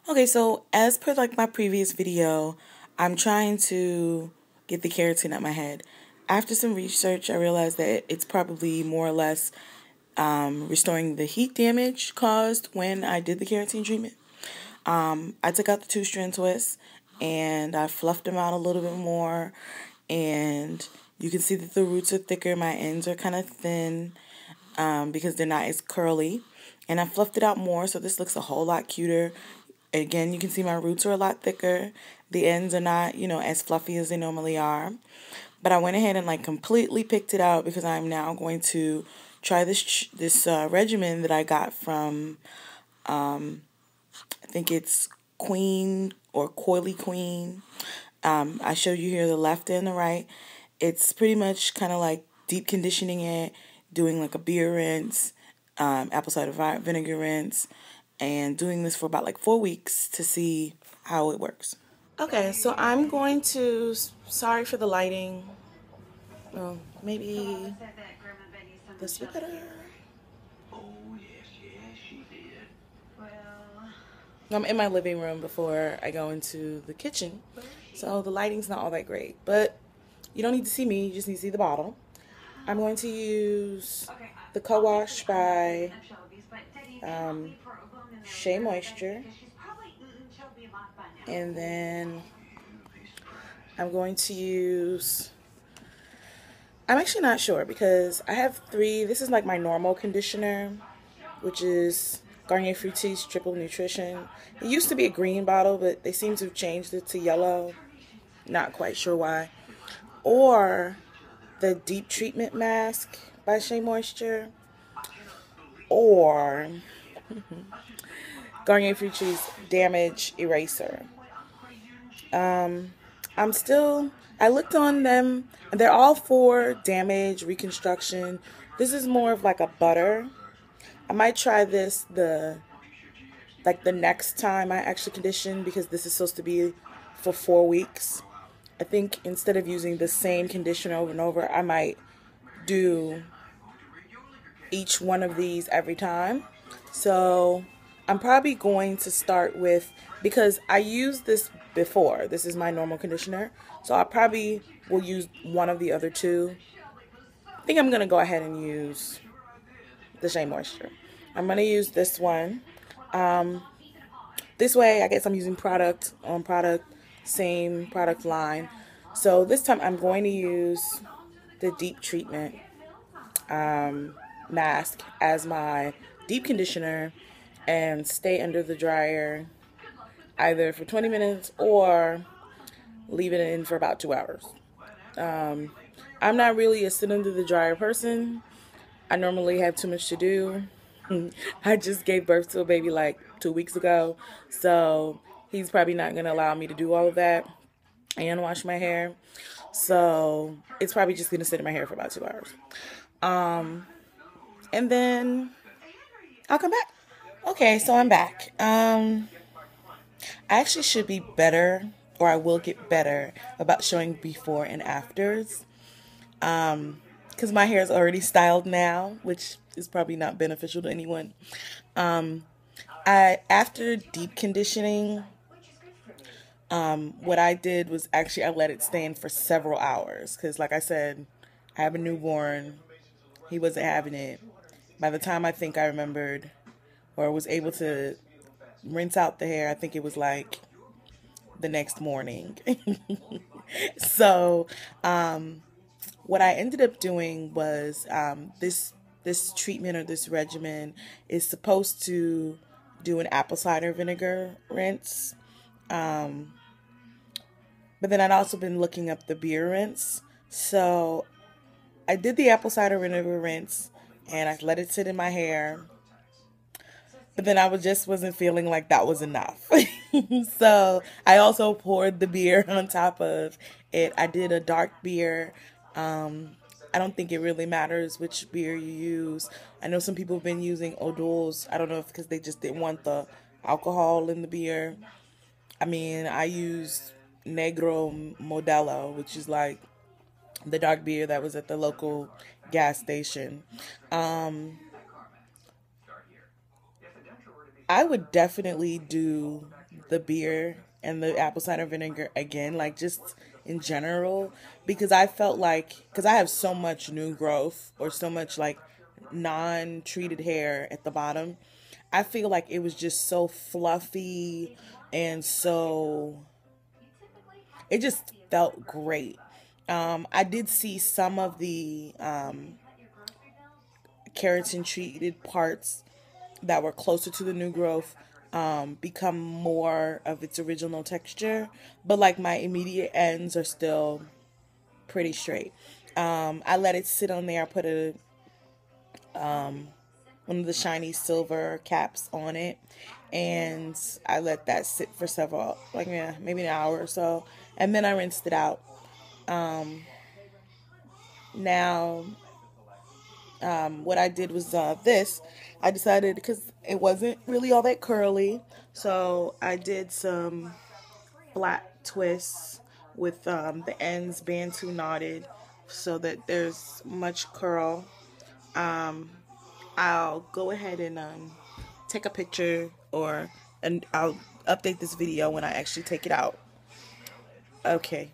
Okay, so as per like my previous video, I'm trying to get the keratin out my head. After some research, I realized that it's probably more or less restoring the heat damage caused when I did the keratin treatment. I took out the 2-strand twists and I fluffed them out a little bit more, and you can see that the roots are thicker. My ends are kind of thin because they're not as curly, and I fluffed it out more, so this looks a whole lot cuter. Again, you can see my roots are a lot thicker. The ends are not, as fluffy as they normally are. But I went ahead and like completely picked it out because I'm now going to try this regimen that I got from, I think it's Queen or Coily Queen. I showed you here the left and the right. It's pretty much kind of like deep conditioning it, doing like a beer rinse, apple cider vinegar rinse, and doing this for about like 4 weeks to see how it works. Okay, so I'm going to, sorry for the lighting, well, maybe this would be better. I'm in my living room before I go into the kitchen, so the lighting's not all that great, but you don't need to see me, you just need to see the bottle. I'm going to use the co-wash by Shea Moisture, and then I'm going to use, I'm actually not sure because I have 3. This is like my normal conditioner, which is Garnier Fructis Triple Nutrition. It used to be a green bottle, but they seem to have changed it to yellow. Not quite sure why. Or the Deep Treatment Mask by Shea Moisture. Or Garnier Fructis Damage Eraser. I looked on them, and they're all for damage, reconstruction. This is more of like a butter. I might try this the next time I actually condition, because this is supposed to be for 4 weeks. I think instead of using the same conditioner over and over, I might do each one of these every time. So I'm probably going to start with, because I used this before, this is my normal conditioner, so I probably will use one of the other 2. I think I'm going to go ahead and use the Shea Moisture. I'm going to use this one. This way, I guess I'm using product on product, same product line. So this time I'm going to use the Deep Treatment mask as my deep conditioner and stay under the dryer either for 20 minutes or leave it in for about 2 hours. I'm not really a sit under the dryer person. I normally have too much to do. I just gave birth to a baby like 2 weeks ago, so he's probably not going to allow me to do all of that and wash my hair. So it's probably just going to sit in my hair for about 2 hours. And then I'll come back. Okay, so I'm back. I actually should be better, or I will get better about showing before and afters. Because my hair is already styled now, which is probably not beneficial to anyone. After deep conditioning, what I did was actually I let it stand for several hours. Because like I said, I have a newborn. He wasn't having it. By the time I think I remembered or was able to rinse out the hair, I think it was like the next morning. So, what I ended up doing was this treatment or this regimen is supposed to do an apple cider vinegar rinse. But then I'd also been looking up the beer rinse. So I did the apple cider vinegar rinse and I let it sit in my hair. But then I wasn't feeling like that was enough. So I also poured the beer on top of it. I did a dark beer. I don't think it really matters which beer you use. I know some people have been using O'Doul's. I don't know if because they just didn't want the alcohol in the beer. I mean, I used Negro Modelo, which is like the dark beer that was at the local gas station. I would definitely do the beer and the apple cider vinegar again, like just in general, because I felt like, because I have so much new growth or so much like non-treated hair at the bottom, I feel like it was just so fluffy and so, it just felt great. I did see some of the keratin treated parts that were closer to the new growth become more of its original texture, but like my immediate ends are still pretty straight. I let it sit on there. I put one of the shiny silver caps on it, and I let that sit for several, like, yeah, maybe an hour or so, and then I rinsed it out. Now, what I did was this. I decided, because it wasn't really all that curly, so I did some flat twists with the ends bantu knotted so that there's much curl. I'll go ahead and take a picture, and I'll update this video when I actually take it out. Okay.